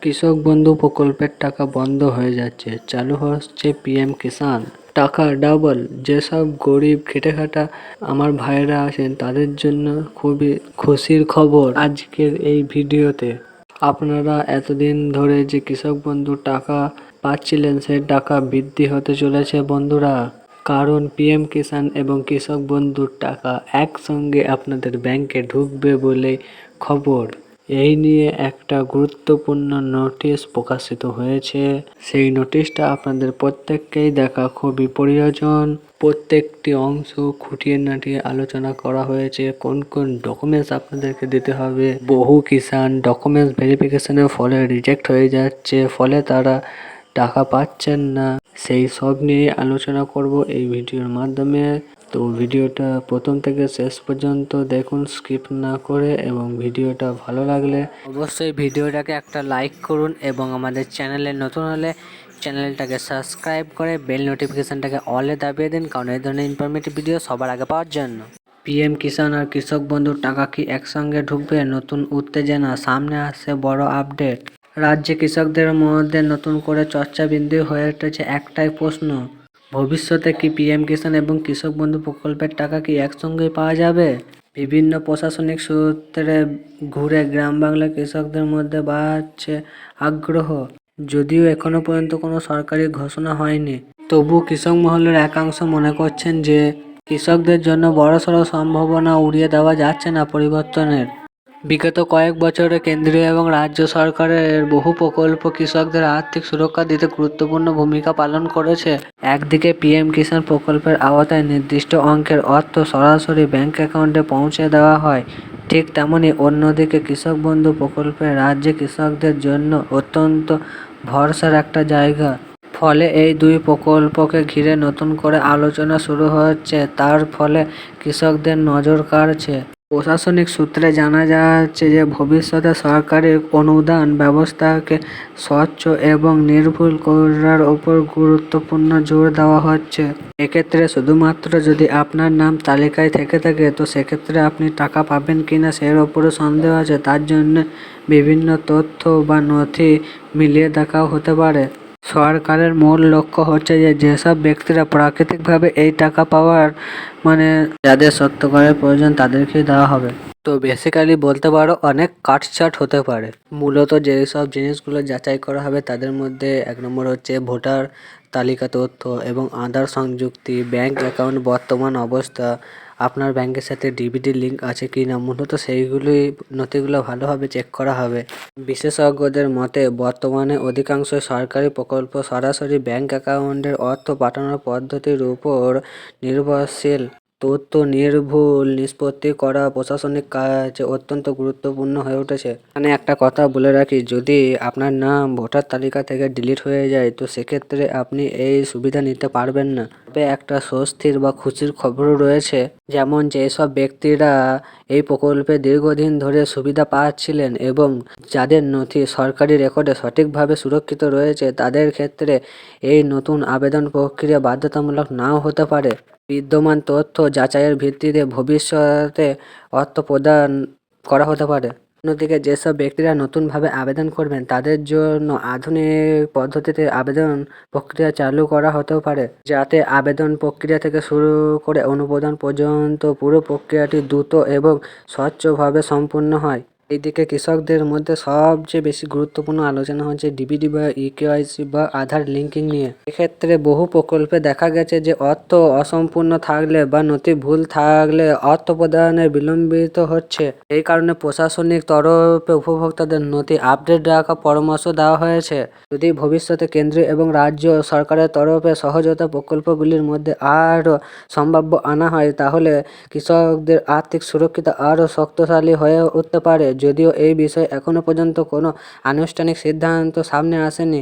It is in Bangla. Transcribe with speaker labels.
Speaker 1: কৃষক বন্ধু প্রকল্পের টাকা বন্ধ হয়ে যাচ্ছে, চালু হচ্ছে পিএম কিষাণ। টাকা ডাবল। যেসব গরিব খেটে খাটা আমার ভাইরা আছেন তাদের জন্য খুবই খুশির খবর আজকের এই ভিডিওতে। আপনারা এতদিন ধরে যে কৃষক বন্ধু টাকা পাচ্ছিলেন সেই টাকা বৃদ্ধি হতে চলেছে বন্ধুরা, কারণ পিএম কিষাণ এবং কৃষক বন্ধুর টাকা একসঙ্গে আপনাদের ব্যাংকে ঢুকবে বলে খবর। এই নিয়ে একটা গুরুত্বপূর্ণ নোটিশ প্রকাশিত হয়েছে। সেই নোটিশটা আপনাদের প্রত্যেককেই দেখা খুবই প্রয়োজন। প্রত্যেকটি অংশ খুঁটিয়ে নাটিয়ে আলোচনা করা হয়েছে। কোন কোন ডকুমেন্টস আপনাদেরকে দিতে হবে। বহু কিষাণ ডকুমেন্টস ভেরিফিকেশনের ফলে রিজেক্ট হয়ে যাচ্ছে, ফলে তারা টাকা পাচ্ছেন না। সেই সব নিয়ে আলোচনা করব এই ভিডিওর মাধ্যমে। তো ভিডিওটা প্রথম থেকে শেষ পর্যন্ত দেখুন স্কিপ না করে, এবং ভিডিওটা ভালো লাগলে অবশ্যই ভিডিওটাকে একটা লাইক করুন, এবং আমাদের চ্যানেলে নতুন হলে চ্যানেলটাকে সাবস্ক্রাইব করে বেল নোটিফিকেশনটাকে অলে দাবিয়ে দিন, কারণ এই ধরনের ইনফরমেটিভ ভিডিও সবার আগে পাওয়ার জন্য। পিএম কিষাণ আর কৃষক বন্ধুর টাকা কি একসঙ্গে ঢুকবে? নতুন উত্তেজনা, সামনে আসছে বড় আপডেট। রাজ্যে কৃষকদের মধ্যে নতুন করে চর্চা বিন্দু হয়ে উঠেছে একটাই প্রশ্ন, ভবিষ্যতে কি পিএম কিষাণ এবং কৃষক বন্ধু প্রকল্পের টাকা কি একসঙ্গে পাওয়া যাবে? বিভিন্ন প্রশাসনিক সূত্রে ঘুরে গ্রাম বাংলার কৃষকদের মধ্যে বাড়ছে আগ্রহ। যদিও এখনো পর্যন্ত কোনো সরকারি ঘোষণা হয়নি, তবু কৃষক মহলের একাংশ মনে করছেন যে কৃষকদের জন্য বড়সড় সম্ভাবনা উড়িয়ে দেওয়া যাচ্ছে না পরিবর্তনের। বিগত কয়েক বছরে কেন্দ্রীয় এবং রাজ্য সরকারের বহু প্রকল্প কৃষকদের আর্থিক সুরক্ষা দিতে গুরুত্বপূর্ণ ভূমিকা পালন করেছে। একদিকে পিএম কিষাণ প্রকল্পের আওতায় নির্দিষ্ট অঙ্কের অর্থ সরাসরি ব্যাংক অ্যাকাউন্টে পৌঁছে দেওয়া হয়, ঠিক তেমনি অন্যদিকে কৃষক বন্ধু প্রকল্পে রাজ্যে কৃষকদের জন্য অত্যন্ত ভরসার একটা জায়গা। ফলে এই দুই প্রকল্পকে ঘিরে নতুন করে আলোচনা শুরু হচ্ছে, তার ফলে কৃষকদের নজর কাড়ছে। প্রশাসনিক সূত্রে জানা যাচ্ছে যে ভবিষ্যতে সরকারি অনুদান ব্যবস্থাকে স্বচ্ছ এবং নির্ভুল করার উপর গুরুত্বপূর্ণ জোর দেওয়া হচ্ছে। এক্ষেত্রে শুধুমাত্র যদি আপনার নাম তালিকায় থেকে থাকে, তো সেক্ষেত্রে আপনি টাকা পাবেন কিনা সের ওপরে সন্দেহ আছে। তার জন্য বিভিন্ন তথ্য বা নথি মিলিয়ে দেখাও হতে পারে। সরকারের মূল লক্ষ্য হচ্ছে যে যেসব ব্যক্তিরা প্রাকৃতিকভাবে এই টাকা পাওয়ার যাদের সত্যিকারের প্রয়োজন তাদেরকেই দেওয়া হবে। তো বেসিক্যালি বলতে পারো অনেক কাটছাট হতে পারে। মূলত যেসব জিনিসগুলো যাচাই করা হবে তাদের মধ্যে এক নম্বর হচ্ছে ভোটার তালিকা তথ্য এবং আধার সংযুক্তি, ব্যাংক অ্যাকাউন্ট বর্তমান অবস্থা, আপনার ব্যাংকের সাথে ডিবিটি লিঙ্ক আছে কি না, মূলত নথিগুলো ভালোভাবে চেক করা হবে। বিশেষজ্ঞদের মতে বর্তমানে অধিকাংশ সরকারি প্রকল্প সরাসরি ব্যাংক অ্যাকাউন্টের অর্থ পাঠানোর পদ্ধতির উপর নির্ভরশীল। তথ্য নির্ভুল নিষ্পত্তি করা প্রশাসনিক কাজে অত্যন্ত গুরুত্বপূর্ণ হয়ে উঠেছে। মানে একটা কথা বলে রাখি, যদি আপনার নাম ভোটার তালিকা থেকে ডিলিট হয়ে যায়, তো সেক্ষেত্রে আপনি এই সুবিধা নিতে পারবেন না। তবে একটা স্বস্তির বা খুশির খবরও রয়েছে, যেমন যেসব ব্যক্তিরা এই প্রকল্পে দীর্ঘদিন ধরে সুবিধা পাচ্ছিলেন এবং যাদের নথি সরকারি রেকর্ডে সঠিকভাবে সুরক্ষিত রয়েছে, তাদের ক্ষেত্রে এই নতুন আবেদন প্রক্রিয়া বাধ্যতামূলক নাও হতে পারে। বিদ্যমান তথ্য যাচাইয়ের ভিত্তিতে ভবিষ্যতে অর্থ প্রদান করা হতে পারে। অন্যদিকে যেসব ব্যক্তিরা নতুনভাবে আবেদন করবেন তাদের জন্য আধুনিক পদ্ধতিতে আবেদন প্রক্রিয়া চালু করা হতেও পারে, যাতে আবেদন প্রক্রিয়া থেকে শুরু করে অনুমোদন পর্যন্ত পুরো প্রক্রিয়াটি দ্রুত এবং স্বচ্ছভাবে সম্পূর্ণ হয়। এইদিকে কৃষকদের মধ্যে সবচেয়ে বেশি গুরুত্বপূর্ণ আলোচনা হচ্ছে ডিবিটি বা ইকেওয়াইসি বা আধার লিঙ্কিং নিয়ে। এক্ষেত্রে বহু প্রকল্পে দেখা গেছে যে অর্থ অসম্পূর্ণ থাকলে বা নথি ভুল থাকলে অর্থ প্রদানে বিলম্বিত হচ্ছে। এই কারণে প্রশাসনিক তরফে উপভোক্তাদের নথি আপডেট রাখার পরামর্শ দেওয়া হয়েছে। যদি ভবিষ্যতে কেন্দ্রীয় এবং রাজ্য সরকারের তরফে সহযোগিতা প্রকল্পগুলির মধ্যে আরও সম্ভাব্য আনা হয়, তাহলে কৃষকদের আর্থিক সুরক্ষিত আরও শক্তিশালী হয়ে উঠতে পারে। যদিও এই বিষয়ে এখনো পর্যন্ত কোনো আনুষ্ঠানিক সিদ্ধান্ত সামনে আসেনি,